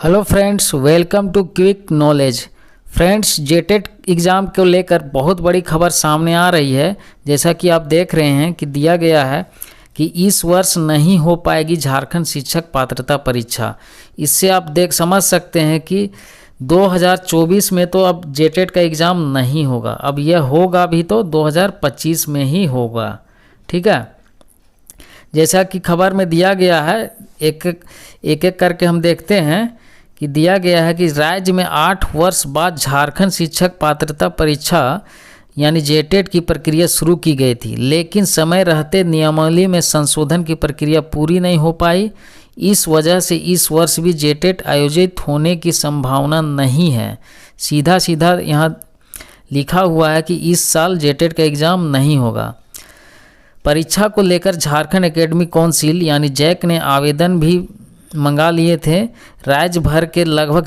Hello friends, welcome to quick knowledge. Friends, JTET exam को लेकर बहुत बड़ी खबर सामने आ रही है। जैसा कि आप देख रहे हैं कि दिया गया है कि इस वर्ष नहीं हो पाएगी झारखंड शिक्षक पात्रता परीक्षा। इससे आप समझ सकते हैं कि 2024 में तो अब जेटेट का एग्ज़ाम नहीं होगा। अब यह होगा भी तो 2025 में ही होगा। ठीक है, जैसा कि खबर में दिया गया है, एक करके हम देखते हैं कि दिया गया है कि राज्य में 8 वर्ष बाद झारखंड शिक्षक पात्रता परीक्षा यानी जेटेट की प्रक्रिया शुरू की गई थी, लेकिन समय रहते नियमावली में संशोधन की प्रक्रिया पूरी नहीं हो पाई। इस वजह से इस वर्ष भी जेटेट आयोजित होने की संभावना नहीं है। सीधा यहाँ लिखा हुआ है कि इस साल जेटेट का एग्ज़ाम नहीं होगा। परीक्षा को लेकर झारखंड एकेडमिक काउंसिल यानी जैक ने आवेदन भी मंगा लिए थे। राज्य भर के लगभग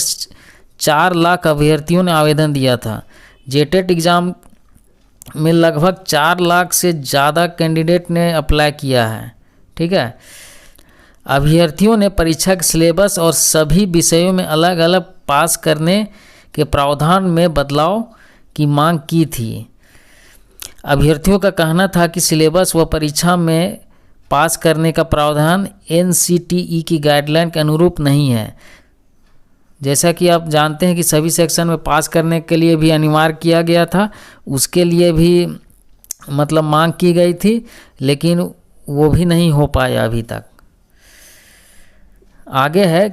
4 लाख अभ्यर्थियों ने आवेदन दिया था। जेटेट एग्ज़ाम में लगभग 4 लाख से ज़्यादा कैंडिडेट ने अप्लाई किया है। ठीक है, अभ्यर्थियों ने परीक्षा के सिलेबस और सभी विषयों में अलग अलग पास करने के प्रावधान में बदलाव की मांग की थी। अभ्यर्थियों का कहना था कि सिलेबस व परीक्षा में पास करने का प्रावधान NCTE की गाइडलाइन के अनुरूप नहीं है। जैसा कि आप जानते हैं कि सभी सेक्शन में पास करने के लिए भी अनिवार्य किया गया था, उसके लिए भी मांग की गई थी, लेकिन वो भी नहीं हो पाया अभी तक। आगे है,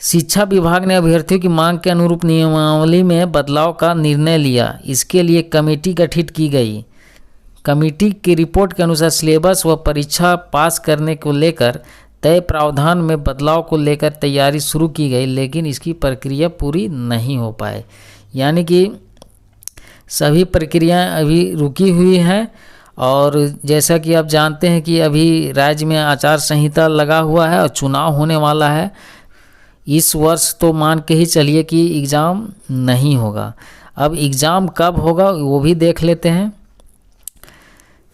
शिक्षा विभाग ने अभ्यर्थियों की मांग के अनुरूप नियमावली में बदलाव का निर्णय लिया। इसके लिए कमेटी गठित की गई। कमेटी की रिपोर्ट के अनुसार सिलेबस व परीक्षा पास करने को लेकर तय प्रावधान में बदलाव को लेकर तैयारी शुरू की गई, लेकिन इसकी प्रक्रिया पूरी नहीं हो पाए। यानी कि सभी प्रक्रियाएं अभी रुकी हुई हैं। और जैसा कि आप जानते हैं कि अभी राज्य में आचार संहिता लगा हुआ है और चुनाव होने वाला है। इस वर्ष तो मान के ही चलिए कि एग्ज़ाम नहीं होगा। अब एग्ज़ाम कब होगा वो भी देख लेते हैं।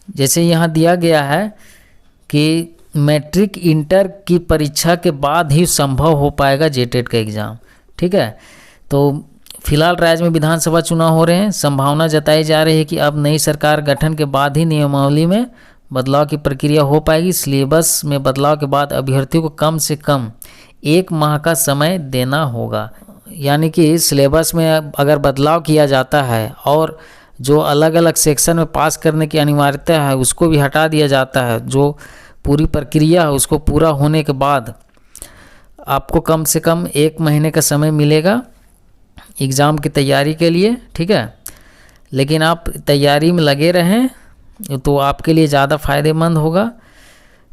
जैसे यहाँ दिया गया है कि मैट्रिक इंटर की परीक्षा के बाद ही संभव हो पाएगा जेटेट का एग्ज़ाम। ठीक है, तो फिलहाल राज्य में विधानसभा चुनाव हो रहे हैं। संभावना जताई जा रही है कि अब नई सरकार गठन के बाद ही नियमावली में बदलाव की प्रक्रिया हो पाएगी। सिलेबस में बदलाव के बाद अभ्यर्थियों को कम से कम 1 माह का समय देना होगा। यानी कि सिलेबस में अगर बदलाव किया जाता है और जो अलग अलग सेक्शन में पास करने की अनिवार्यता है उसको भी हटा दिया जाता है, जो पूरी प्रक्रिया है उसको पूरा होने के बाद आपको कम से कम 1 महीने का समय मिलेगा एग्ज़ाम की तैयारी के लिए। ठीक है, लेकिन आप तैयारी में लगे रहें तो आपके लिए ज़्यादा फ़ायदेमंद होगा।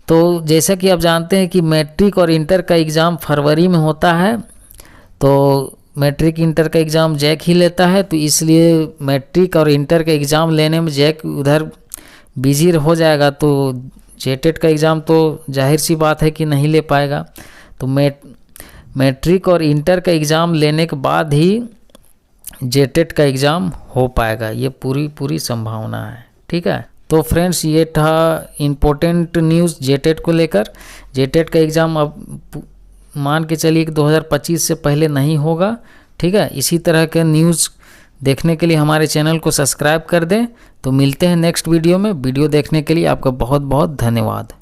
तो जैसा कि आप जानते हैं कि मैट्रिक और इंटर का एग्ज़ाम फरवरी में होता है, तो मैट्रिक इंटर का एग्ज़ाम जैक ही लेता है, तो इसलिए मैट्रिक और इंटर का एग्ज़ाम लेने में जैक उधर बिजी हो जाएगा, तो जेटेट का एग्ज़ाम तो जाहिर सी बात है कि नहीं ले पाएगा। तो मैट्रिक और इंटर का एग्ज़ाम लेने के बाद ही जेटेट का एग्ज़ाम हो पाएगा, ये पूरी संभावना है। ठीक है, तो फ्रेंड्स, ये था इम्पोर्टेंट न्यूज़ जेटेट को लेकर। जेटेट का एग्ज़ाम अब मान के चलिए कि 2025 से पहले नहीं होगा। ठीक है, इसी तरह के न्यूज़ देखने के लिए हमारे चैनल को सब्सक्राइब कर दें। तो मिलते हैं नेक्स्ट वीडियो में। वीडियो देखने के लिए आपका बहुत बहुत धन्यवाद।